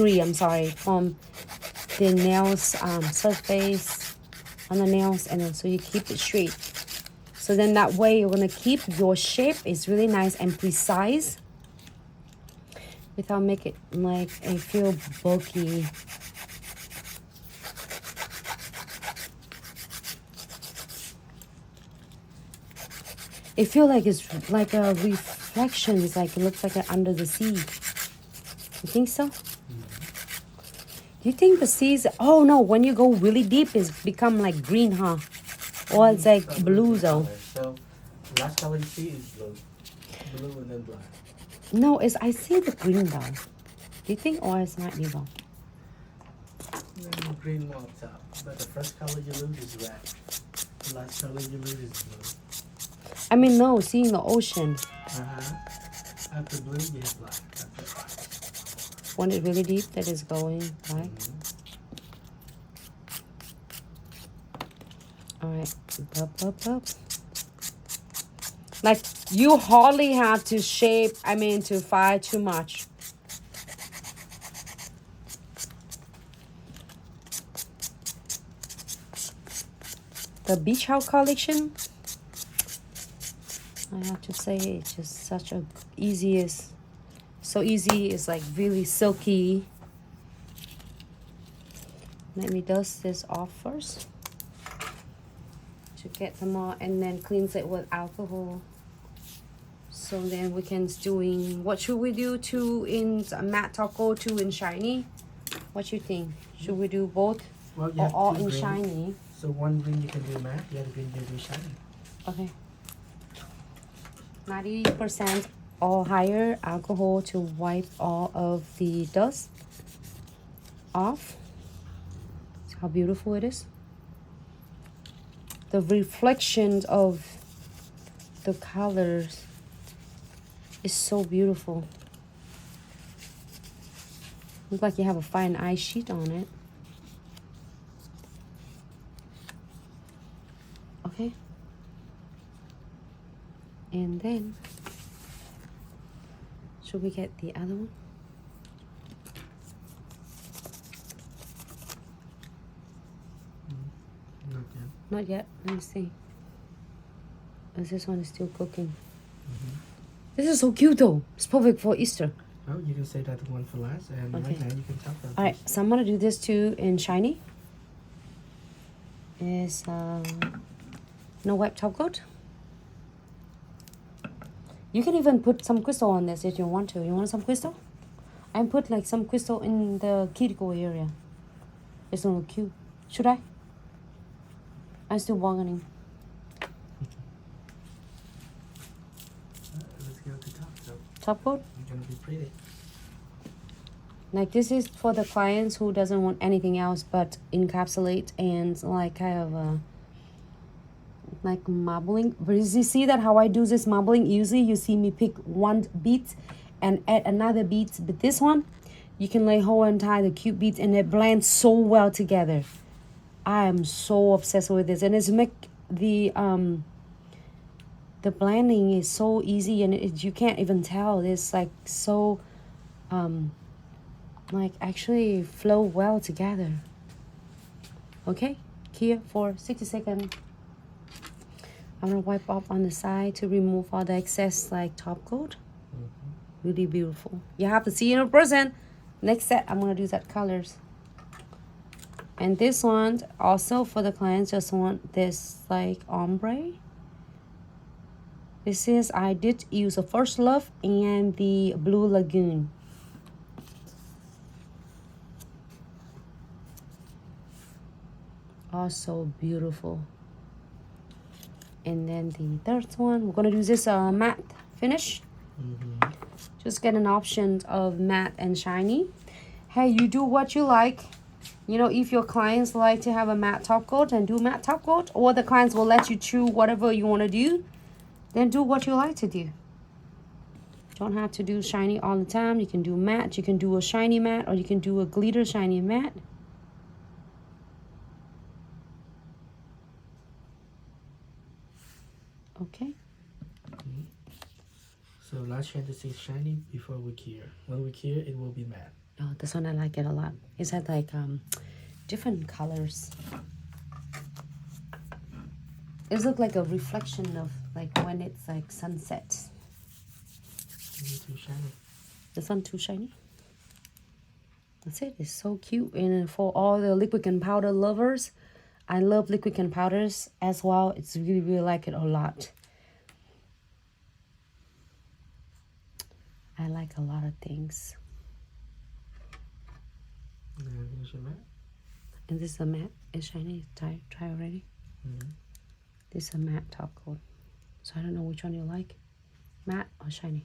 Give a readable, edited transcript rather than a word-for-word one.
degree, I'm sorry, from the nails surface on the nails, and then so you keep it straight. So then that way you're gonna keep your shape is really nice and precise without make it like I feel bulky. It feels like it's like a reflection. It's like it looks like under the sea. You think so? Do you think the seas? Oh no! When you go really deep, it's become like green, huh? Or it's like blue though. So last color you see is blue and then black. No, it's I see the green though. Do you think, or it's might be wrong? Green more up top, but the first color you lose is red. The last color you lose is blue. I mean, no, seeing the ocean. After blue, you have black. That's it. When it's really deep, that is going right. All right, up. Like you hardly have to shape. I mean, to fire too much. The beach house collection, I have to say, it's just such a easiest, so easy. It's like really silky. Let me dust this off first to get them all, and then cleanse it with alcohol. So then we can doing, what should we do? 2 in matte top coat, 2 in shiny. What you think? Should we do both, well, or all in green. shiny? So one green you can do matte, the other green you can do shiny. Okay. 90% or higher alcohol to wipe all of the dust off. See how beautiful it is? The reflection of the colors is so beautiful. Looks like you have a fine eye sheet on it. Okay. And then, should we get the other one? Not yet. Not yet. Let me see. As this one is still cooking. This is so cute though. It's perfect for Easter. Oh, you can say that one for last, and Okay. right now you can top that. All right, so I'm gonna do this too in shiny. Is no wet top coat. You can even put some crystal on this if you want to. You want some crystal? I put like some crystal in the cuticle area. It's gonna look cute. Should I? I'm still bargaining. Let's go to top. So Top coat? you're gonna be pretty. Like this is for the clients who doesn't want anything else but encapsulate and like kind of like marbling. But you see that how I do this marbling? Usually you see me pick one bead and add another bead, but this one you can lay whole entire the cute beads and it blends so well together. I am so obsessed with this, and it's make the blending is so easy, and you can't even tell. It's like so like actually flow well together. Okay, here for 60 seconds. I'm gonna wipe up on the side to remove all the excess like top coat. Really beautiful. You have to see it in person. Next set, I'm gonna do that colors. And this one also for the clients just want this like ombre. This is, I did use a First Love and the Blue Lagoon. Also beautiful. And then the third one, we're gonna do this matte finish. Just get an option of matte and shiny. Hey, you do what you like. You know, if your clients like to have a matte top coat, and do matte top coat, or the clients will let you choose whatever you want to do, then do what you like to do. Don't have to do shiny all the time. You can do matte, you can do a shiny matte, or you can do a glitter shiny matte. Okay. So last chance to say shiny before we cure. When we cure, it will be matte. Oh, this one I like it a lot. It's had like different colors. It looks like a reflection of like when it's like sunset. Too shiny. This one too shiny. That's it. It's so cute. And for all the liquid and powder lovers, I love liquid and powders as well. It's really like it a lot. I like a lot of things. And this is a matte. It's shiny. Try already. This is a matte top coat. So I don't know which one you like. Matte or shiny.